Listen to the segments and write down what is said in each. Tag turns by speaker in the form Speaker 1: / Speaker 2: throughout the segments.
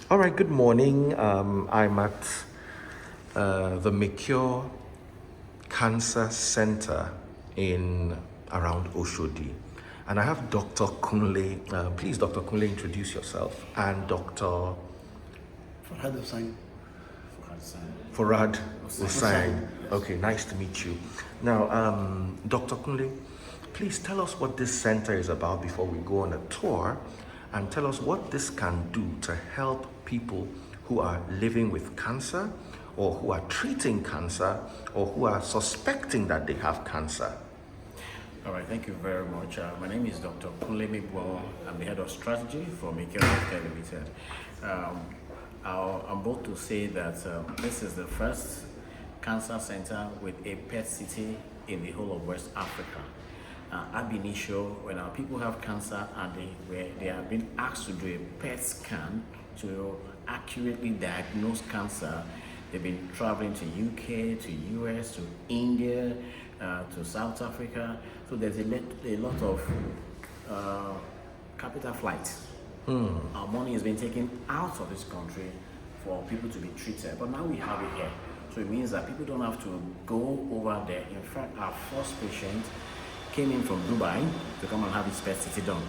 Speaker 1: All right, good morning. I'm at the MECURE Cancer Center in around Oshodi. And I have Dr. Kunle. Please, Dr. Kunle, introduce yourself. And Dr.
Speaker 2: Farhad Hussain.
Speaker 1: Farad Hussain.
Speaker 2: Hussain, yes.
Speaker 1: Okay, nice to meet you. Now, Dr. Kunle, please tell us what this center is about before we go on a tour, and tell us what this can do to help people who are living with cancer, or who are treating cancer, or who are suspecting that they have cancer.
Speaker 2: All right, thank you very much. My name is Dr. Kunle Migbo. I'm the head of strategy for MECURE Healthcare Limited. I'm bold to say that this is the first cancer center with a PET city in the whole of West Africa. Ab initio, when our people have cancer and they have been asked to do a PET scan to accurately diagnose cancer, they've been traveling to UK, to US, to India, to South Africa. So there's a lot of capital flights. Our money has been taken out of this country for people to be treated, but now we have it here. So it means that people don't have to go over there. In fact, our first patient came in from Dubai to come and have his PET CT done.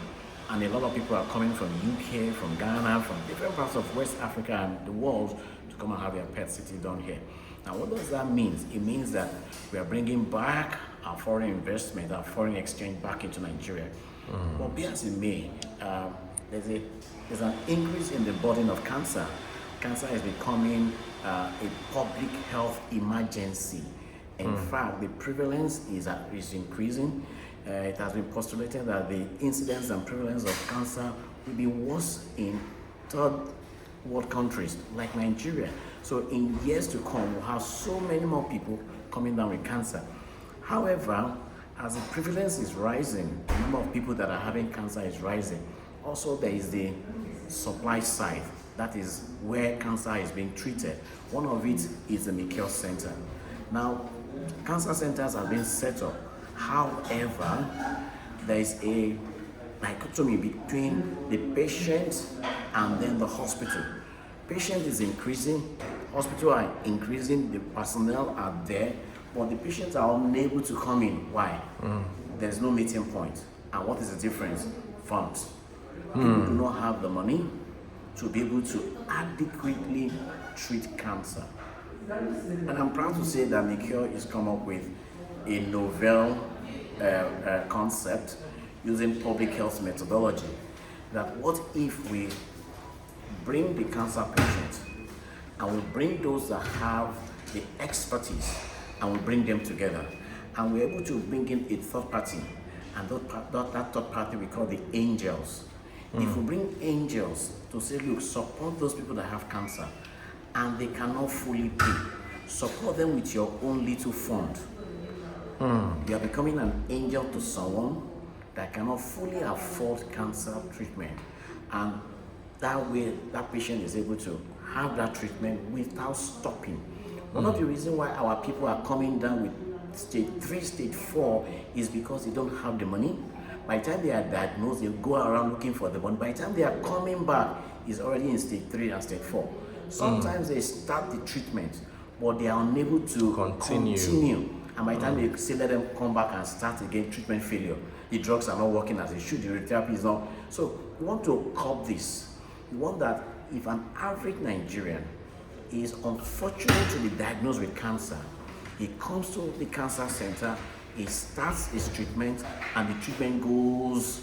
Speaker 2: And a lot of people are coming from UK, from Ghana, from different parts of West Africa and the world to come and have their PET CT done here. Now, what does that mean? It means that we are bringing back our foreign investment, our foreign exchange back into Nigeria. But be as it may, there's an increase in the burden of cancer. Cancer is becoming a public health emergency. In fact, the prevalence is increasing. It has been postulated that the incidence and prevalence of cancer will be worse in third world countries like Nigeria. So in years to come, we'll have so many more people coming down with cancer. However, as the prevalence is rising, the number of people that are having cancer is rising. Also, there is the supply side. That is where cancer is being treated. One of it is the MECURE Center. Now, cancer centers have been set up. However, there is a dichotomy between the patient and then the hospital. Patient is increasing, hospital are increasing, the personnel are there, but the patients are unable to come in. Why? There's no meeting point. And what is the difference? Funds. People do not have the money to be able to adequately treat cancer. And I'm proud to say that MECURE has come up with a novel concept using public health methodology. That what if we bring the cancer patient and we bring those that have the expertise and we bring them together, and we're able to bring in a third party, and that third party we call the angels. If we bring angels to say, look, support those people that have cancer and they cannot fully pay, support them with your own little fund. You are becoming an angel to someone that cannot fully afford cancer treatment, and that way that patient is able to have that treatment without stopping. One of the reasons why our people are coming down with stage 3, stage 4 is because they don't have the money. By the time they are diagnosed, they go around looking for the money. By the time they are coming back, it's already in stage 3 and stage 4. Sometimes they start the treatment, but they are unable to continue. And by the time they say let them come back and start again, treatment failure. The drugs are not working as they should, the radiotherapy is not. So we want to curb this. We want that if an average Nigerian is unfortunate to be diagnosed with cancer, he comes to the cancer center, he starts his treatment, and the treatment goes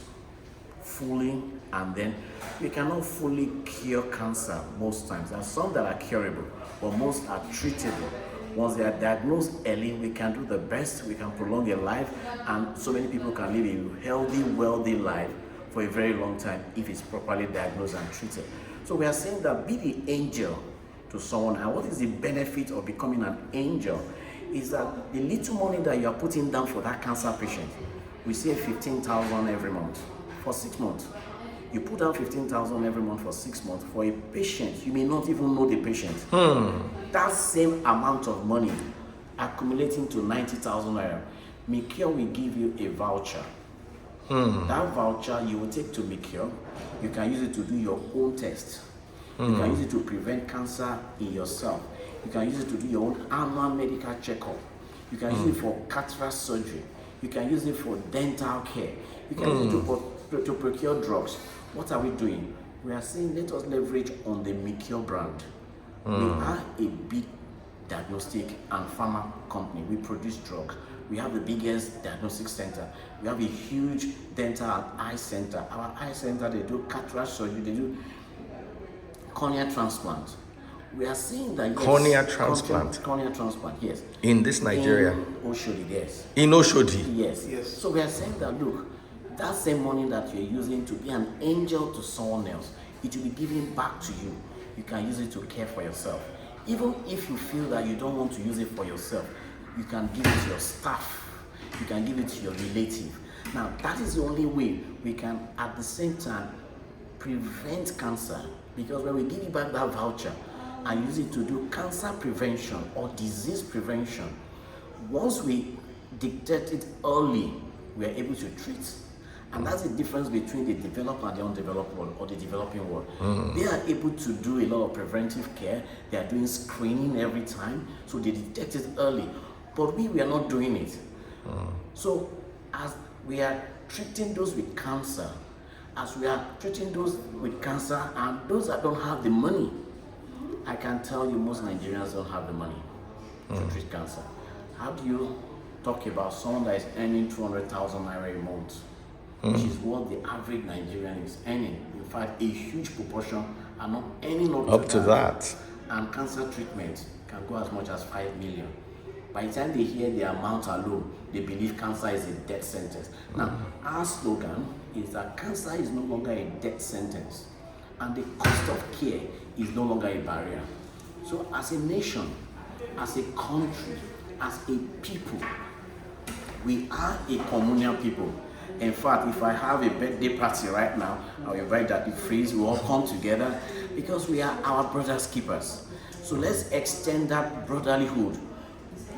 Speaker 2: fully, and then we cannot fully cure cancer most times. There are some that are curable, but most are treatable. Once they are diagnosed early, we can do the best, we can prolong their life, and so many people can live a healthy, wealthy life for a very long time if it's properly diagnosed and treated. So we are saying that be the angel to someone. And what is the benefit of becoming an angel? Is that the little money that you are putting down for that cancer patient, we say 15,000 every month for 6 months. You put down 15,000 every month for 6 months for a patient. You may not even know the patient. That same amount of money accumulating to 90,000 naira, MECURE will give you a voucher. That voucher you will take to MECURE. You can use it to do your own test. You can use it to prevent cancer in yourself. You can use it to do your own annual medical checkup. You can use it for cataract surgery. You can use it for dental care. You can use it to procure drugs. What are we doing? We are saying let us leverage on the MECURE brand. We are a big diagnostic and pharma company. We produce drugs. We have the biggest diagnostic center. We have a huge dental and eye center. Our eye center, they do cataract surgery, they do cornea transplant. We are seeing that
Speaker 1: cornea transplant.
Speaker 2: Cornea transplant, yes.
Speaker 1: In this Nigeria.
Speaker 2: In Oshodi, yes.
Speaker 1: In Oshodi.
Speaker 2: Yes. So we are saying that look, that same money that you're using to be an angel to someone else, it will be given back to you. You can use it to care for yourself. Even if you feel that you don't want to use it for yourself, you can give it to your staff. You can give it to your relative. Now, that is the only way we can, at the same time, prevent cancer. Because when we give you back that voucher and use it to do cancer prevention or disease prevention, once we detect it early, we are able to treat. And that's the difference between the developed and the undeveloped world or the developing world. They are able to do a lot of preventive care. They are doing screening every time, so they detect it early. But we are not doing it. So as we are treating those with cancer, as we are treating those with cancer and those that don't have the money, I can tell you most Nigerians don't have the money to treat cancer. How do you talk about someone that is earning 200,000 naira a month, which is what the average Nigerian is earning? In fact, a huge proportion are not earning
Speaker 1: Up to that.
Speaker 2: And cancer treatment can go as much as 5 million. By the time they hear the amount alone, they believe cancer is a death sentence. Now, our slogan is that cancer is no longer a death sentence, and the cost of care is no longer a barrier. So as a nation, as a country, as a people, we are a communal people. In fact, if I have a birthday party right now, I'll invite that the phrase, we all come together because we are our brother's keepers. So let's extend that brotherlyhood,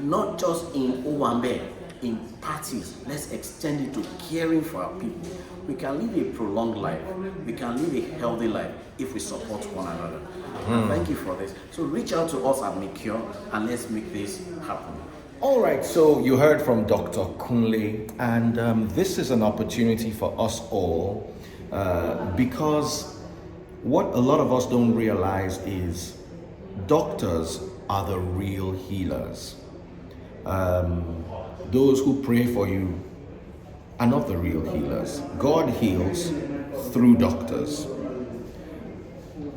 Speaker 2: not just in Owambe, in parties. Let's extend it to caring for our people. We can live a prolonged life. We can live a healthy life if we support one another. Thank you for this. So reach out to us at MECURE and let's make this happen.
Speaker 1: All right, so you heard from Dr. Kunle, and this is an opportunity for us all because what a lot of us don't realize is doctors are the real healers. Those who pray for you are not the real healers. God heals through doctors.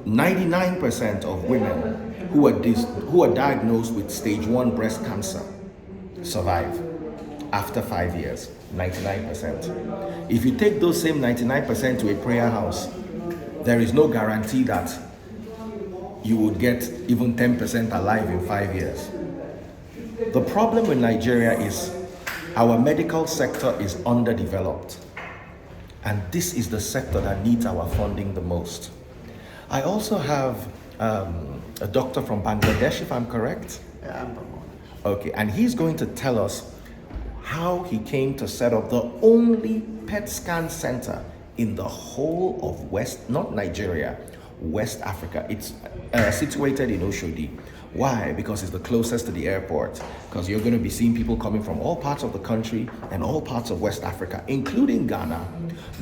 Speaker 1: 99% of women who are diagnosed with stage 1 breast cancer survive after 5 years. 99%. If you take those same 99% to a prayer house, there is no guarantee that you would get even 10% alive in 5 years. The problem with Nigeria is our medical sector is underdeveloped, and this is the sector that needs our funding the most. I also have a doctor from Bangladesh, if I'm correct.
Speaker 3: Yeah, I'm from Bangladesh.
Speaker 1: Okay, and he's going to tell us how he came to set up the only PET scan center in the whole of not Nigeria, West Africa. It's situated in Oshodi. Why? Because it's the closest to the airport. Because you're going to be seeing people coming from all parts of the country and all parts of West Africa, including Ghana,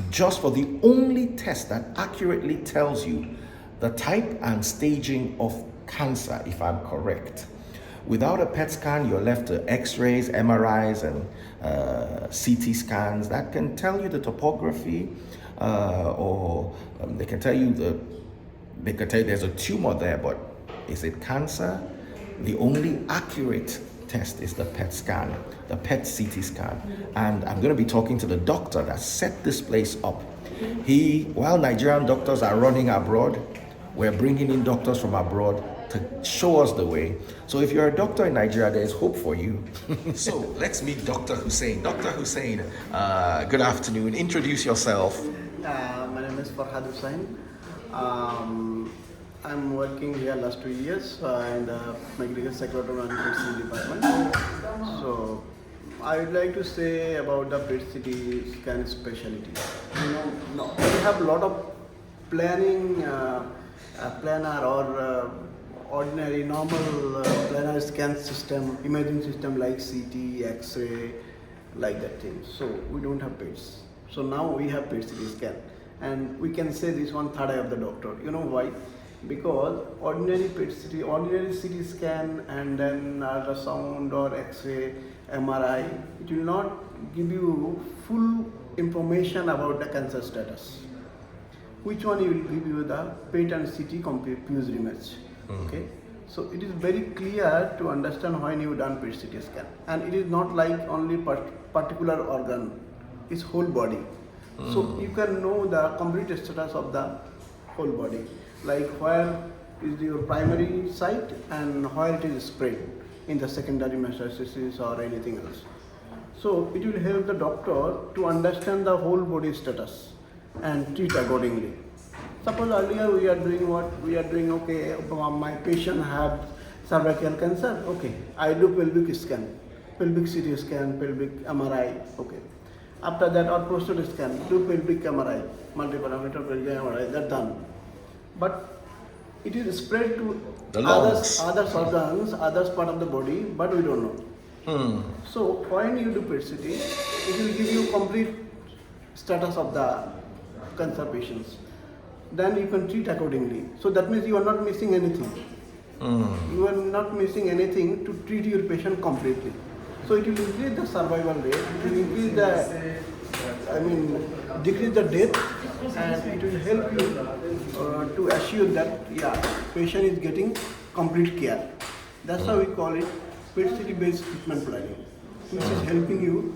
Speaker 1: just for the only test that accurately tells you the type and staging of cancer, if I'm correct. Without a PET scan, you're left to X-rays, MRIs, and CT scans that can tell you the topography, or they can tell you there's a tumor there, but is it cancer? The only accurate test is the PET scan, the PET CT scan. And I'm going to be talking to the doctor that set this place up. While Nigerian doctors are running abroad, we're bringing in doctors from abroad to show us the way. So if you're a doctor in Nigeria, there is hope for you. So let's meet Dr. Hussein. Dr. Hussein, good afternoon. Introduce yourself.
Speaker 3: My name is Farhad Hussain. I'm working here last 2 years in the medical secretary and PET department. So I would like to say about the PET scan specialty. We have a lot of planning planar or ordinary normal planar scan system, imaging system like CT, X-ray, like that thing. So we don't have PETs. So now we have PET CT scan, and we can say this one third eye of the doctor. You know why? Because ordinary CT scan and then ultrasound or X-ray, MRI, it will not give you full information about the cancer status. Which one will give you the PET and CT fused image. Okay, so it is very clear to understand when you done PET CT scan, and it is not like only particular organ, it's whole body. So you can know the complete status of the whole body, like where is your primary site and where it is spread in the secondary metastasis or anything else. So it will help the doctor to understand the whole body status and treat accordingly. Suppose earlier we are doing what? We are doing, okay, my patient had cervical cancer, okay, I do pelvic scan, pelvic CT scan, pelvic MRI, okay. After that, or prostate scan, do pelvic MRI, multi-parameter pelvic MRI, that's done. But it is spread to other organs, other part of the body, but we don't know. So when you do PET CT, it will give you complete status of the cancer patients. Then you can treat accordingly. So that means you are not missing anything. You are not missing anything to treat your patient completely. So it will increase the survival rate, it will increase decrease the death, and it will help you to assure that patient is getting complete care. That's how we call it PET CT based treatment planning, which is helping you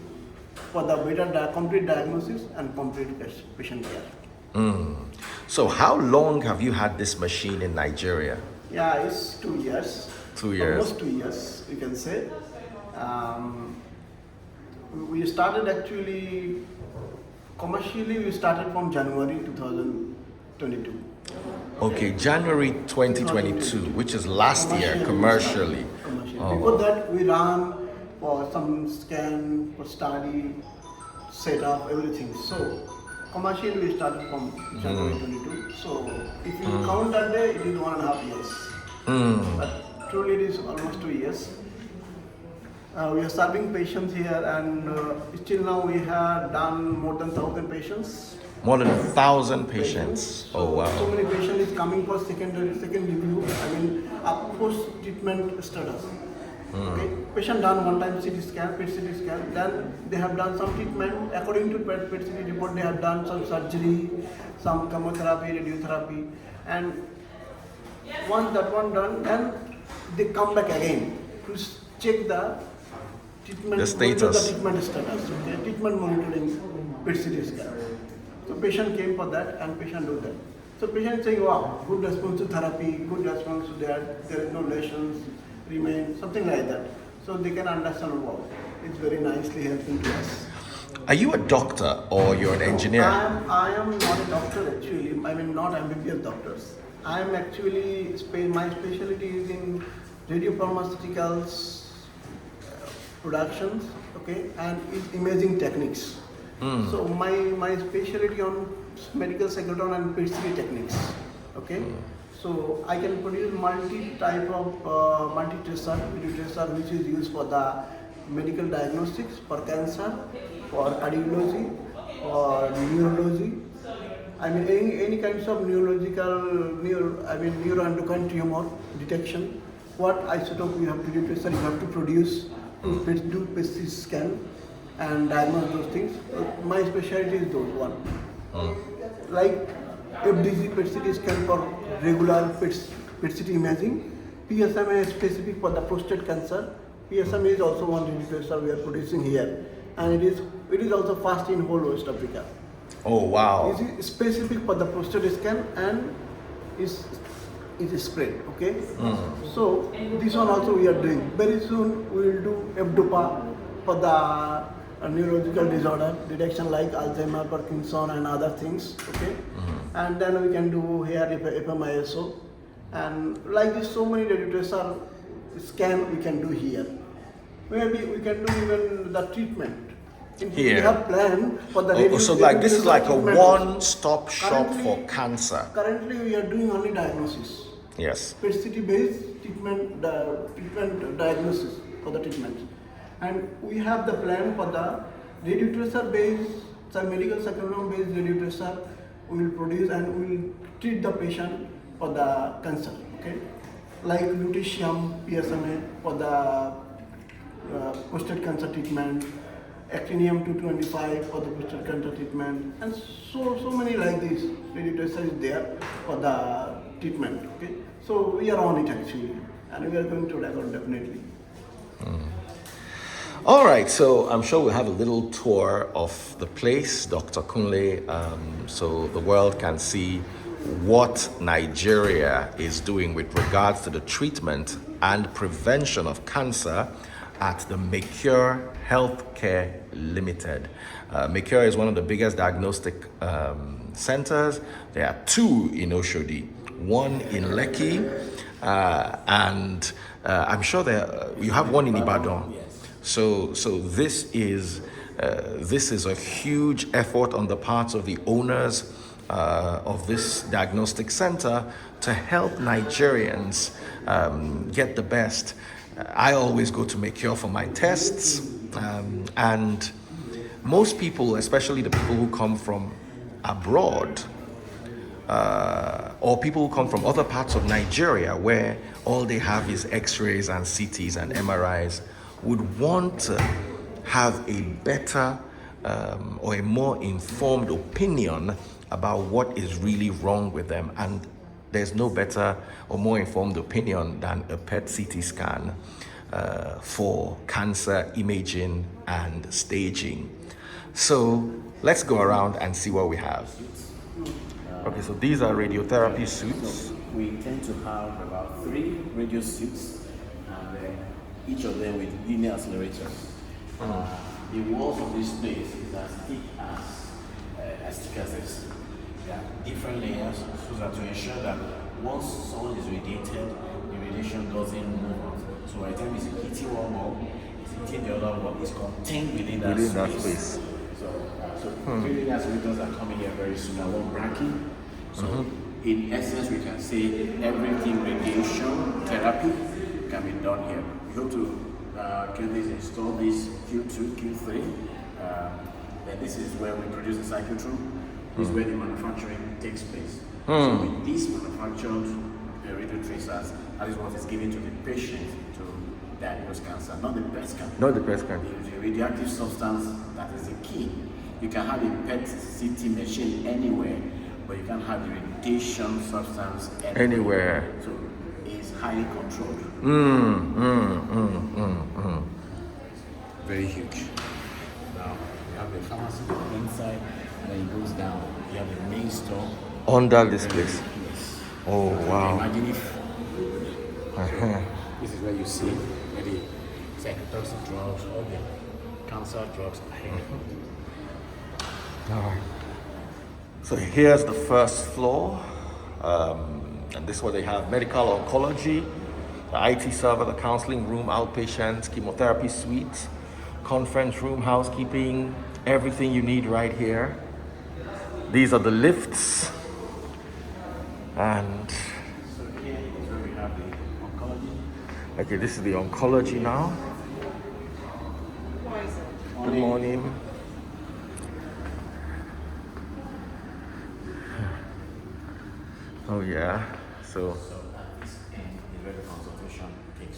Speaker 3: for the better complete diagnosis and complete patient care.
Speaker 1: So how long have you had this machine in Nigeria?
Speaker 3: Yeah, it's 2 years.
Speaker 1: 2 years.
Speaker 3: Almost 2 years, you can say. We started actually, commercially we started from January 2022.
Speaker 1: Okay, January 2022, which is last year, commercially.
Speaker 3: Before that, we ran for some scan, for study, setup, everything. So, commercially we started from January 22. So, if you count that day, it is 1.5 years. But truly it is almost 2 years. We are serving patients here, and still now we have done more than 1,000 patients.
Speaker 1: More than 1,000 patients.
Speaker 3: So,
Speaker 1: Oh wow.
Speaker 3: So many patients is coming for second review. Post treatment status. Okay, patient done one time CT scan, PET CT scan. Then they have done some treatment according to PET CT report. They have done some surgery, some chemotherapy, radiotherapy, and once that one done, then they come back again to check the treatment,
Speaker 1: the status.
Speaker 3: The treatment status. Okay, treatment monitoring, PET CT scan. So patient came for that, and patient do that. So patient is saying, wow, good response to therapy, good response to that, there is no lesions remain, something like that. So they can understand, wow, it's very nicely helping to us.
Speaker 1: Are you a doctor or you're an engineer?
Speaker 3: I am not a doctor actually, not MBBS doctors. I am actually, my specialty is in radiopharmaceuticals productions, okay, and is imaging techniques. So my specialty on medical cyclotron and PET CT techniques, okay. So I can produce multi-type of multi-tracer, video tracer, which is used for the medical diagnostics, for cancer, for cardiology, or neurology. Any kinds of neuroendocrine tumor detection. What isotope you have to do, tracer you have to produce to do PET CT scan and diagnose those things. My specialty is those one. Like FDG PET CT scan for regular PET CT imaging. PSMA is specific for the prostate cancer. PSMA is also one radiotherapy we are producing here, and it is also fast in whole West Africa.
Speaker 1: Oh wow!
Speaker 3: It is specific for the prostate scan and is spread. Okay. So this one also we are doing. Very soon we will do FDOPA for the neurological disorder detection like Alzheimer, Parkinson, and other things. Okay. And then we can do here FMISO, and like this, so many radiotherapy scan we can do here. Maybe we can do even the treatment. We
Speaker 1: Here.
Speaker 3: have plan for the
Speaker 1: So like this is like a
Speaker 3: treatment.
Speaker 1: one-stop shop for
Speaker 3: Currently-
Speaker 1: cancer.
Speaker 3: Currently, we are doing only diagnosis.
Speaker 1: Yes.
Speaker 3: PET-CT based treatment, treatment diagnosis for the treatment, and we have the plan for the radiotracer based, some medical spectrum based radiotracer we will produce and we will treat the patient for the cancer. Okay, like lutetium PSMA for the prostate cancer treatment, actinium-225 for the prostate cancer treatment, and so many like this. Radiotracer is there for the treatment. Okay, so we are on it actually, and we are going to record definitely.
Speaker 1: All right, so I'm sure we'll have a little tour of the place, Dr. Kunle, so the world can see what Nigeria is doing with regards to the treatment and prevention of cancer at the MECURE Healthcare Limited. MECURE is one of the biggest diagnostic centers. There are two in Oshodi, one in Lekki, and I'm sure you have one in Ibadan. So this is a huge effort on the part of the owners of this diagnostic center to help Nigerians get the best. I always go to MECURE for my tests, and most people, especially the people who come from abroad, or people who come from other parts of Nigeria where all they have is x-rays and CTs and MRIs, would want to have a better or a more informed opinion about what is really wrong with them. And there's no better or more informed opinion than a PET-CT scan for cancer imaging and staging. So let's go around and see what we have. Okay, so these are radiotherapy suits.
Speaker 2: We tend to have about 3 radio suits, and each of them with linear accelerators. The walls of this place is as thick as this. There are different layers so that to ensure that once someone is radiated, the radiation doesn't move out. So by the time it's hitting one wall, it's hitting the other wall, it's contained within that space. So 3 linear accelerators are coming here very soon. I want bracking. So in essence, we can say everything radiation therapy can be done here. We hope to install this Q2, Q3. Then this is where we produce the circuit room. This is where the manufacturing takes place. So with these manufactured radio tracers, that is what is given to the patient to diagnose cancer, not the PET scan.
Speaker 1: Not the PET scan.
Speaker 2: The radioactive substance, that is the key. You can have a PET-CT machine anywhere, but you can't have the radiation substance anywhere. So it's highly controlled. Very huge. Now you have the pharmacy on the inside, and then it goes down. You have the main store
Speaker 1: Under this place.
Speaker 2: Yes.
Speaker 1: Oh, wow.
Speaker 2: Imagine if this is where you see maybe psychotoxic drugs, all the cancer drugs are here.
Speaker 1: All right. So here's the first floor, and this is where they have medical oncology, the IT server, the counseling room, outpatients, chemotherapy suite, conference room, housekeeping, everything you need right here. These are the lifts, and
Speaker 2: So here is where we have the oncology.
Speaker 1: okay, this is the oncology now. Good morning. Oh yeah, so
Speaker 2: At this end is where the consultation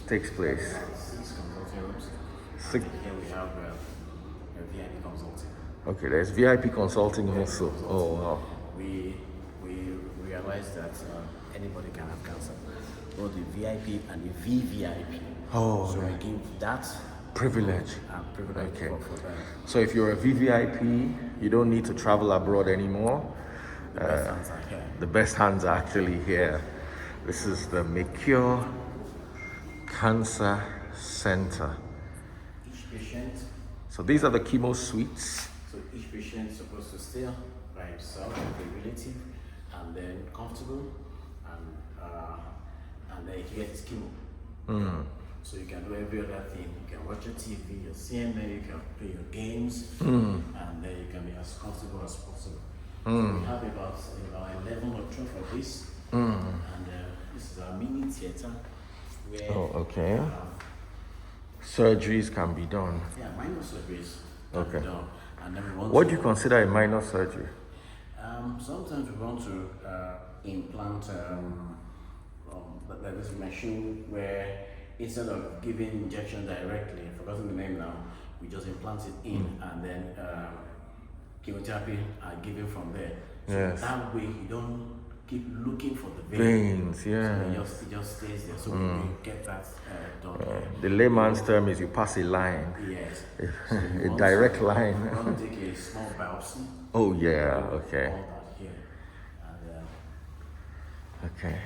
Speaker 1: takes place.
Speaker 2: 6 consulting rooms.
Speaker 1: Six.
Speaker 2: Here we have a VIP consulting.
Speaker 1: Okay, there's VIP consulting also. Oh wow.
Speaker 2: We realized that anybody can have cancer, both the VIP and the VVIP.
Speaker 1: Oh,
Speaker 2: so
Speaker 1: right.
Speaker 2: we give that
Speaker 1: Privilege.
Speaker 2: privilege
Speaker 1: Okay.
Speaker 2: for them.
Speaker 1: So if you're a VVIP, you don't need to travel abroad anymore.
Speaker 2: The best hands are here.
Speaker 1: The best hands are actually here. This is the MECURE Cancer Center.
Speaker 2: Each patient,
Speaker 1: So these are the chemo suites.
Speaker 2: so each patient is supposed to stay by himself with a relative, and then comfortable, and then he gets his chemo. So you can do every other thing. You can watch your TV, your CNN, you can play your games,
Speaker 1: Hmm.
Speaker 2: and then you can be as comfortable as possible. So we have about 11 or 12 of this, and this is our mini theater where
Speaker 1: Oh, okay.
Speaker 2: we have,
Speaker 1: Surgeries can be done.
Speaker 2: yeah, minor surgeries.
Speaker 1: Okay.
Speaker 2: Done. And then we want
Speaker 1: What
Speaker 2: to,
Speaker 1: do you consider a minor surgery?
Speaker 2: sometimes we want to implant like this machine where instead of giving injection directly, I've forgotten the name now, we just implant it in and then chemotherapy are given from there. So
Speaker 1: Yes.
Speaker 2: that way you don't keep looking for the
Speaker 1: Veins, yeah.
Speaker 2: So it just stays there. So we get that done here.
Speaker 1: The layman's term is you pass a line.
Speaker 2: Yes.
Speaker 1: A direct line.
Speaker 2: We want to take a small biopsy.
Speaker 1: Oh, yeah, okay.
Speaker 2: All that here. And,
Speaker 1: Okay.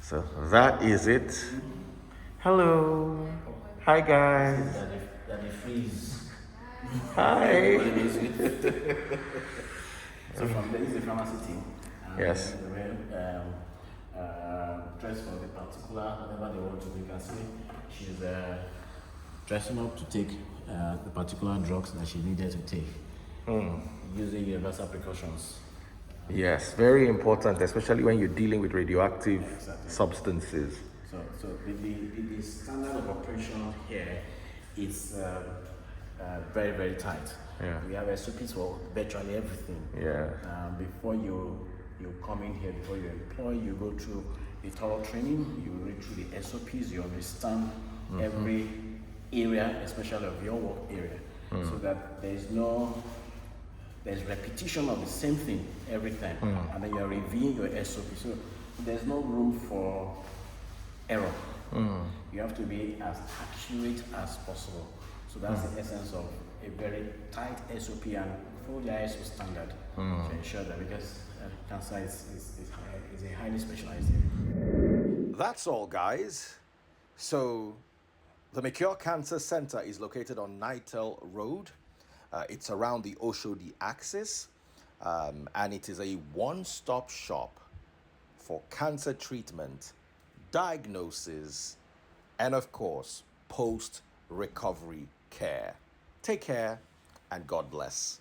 Speaker 1: So that is it. Hello. Hi, guys.
Speaker 2: that they freeze.
Speaker 1: Hi.
Speaker 2: So from there is the pharmacy team. And
Speaker 1: Yes.
Speaker 2: They were dressed for the particular, whatever they want to do. You can see she's dressing up to take the particular drugs that she needed to take. Using universal precautions.
Speaker 1: Yes, very important, especially when you're dealing with radioactive
Speaker 2: Exactly.
Speaker 1: substances.
Speaker 2: So the standard of operation here is very, very tight.
Speaker 1: Yeah.
Speaker 2: We have SOPs for virtually everything.
Speaker 1: Yeah.
Speaker 2: Before you come in here, before you employ, you go through a thorough training, you read through the SOPs, you understand every area, especially of your work area, so that there's repetition of the same thing every time, and then you're reviewing your SOP. So there's no room for error. You have to be as accurate as possible. So that's the essence of a very tight SOP and follow the ISO standard to ensure that, because cancer is a highly specialized area.
Speaker 1: That's all, guys. So, the MECURE Cancer Center is located on Nitel Road. It's around the Oshodi axis, and it is a one-stop shop for cancer treatment, diagnosis, and of course, post-recovery care. Take care, and God bless.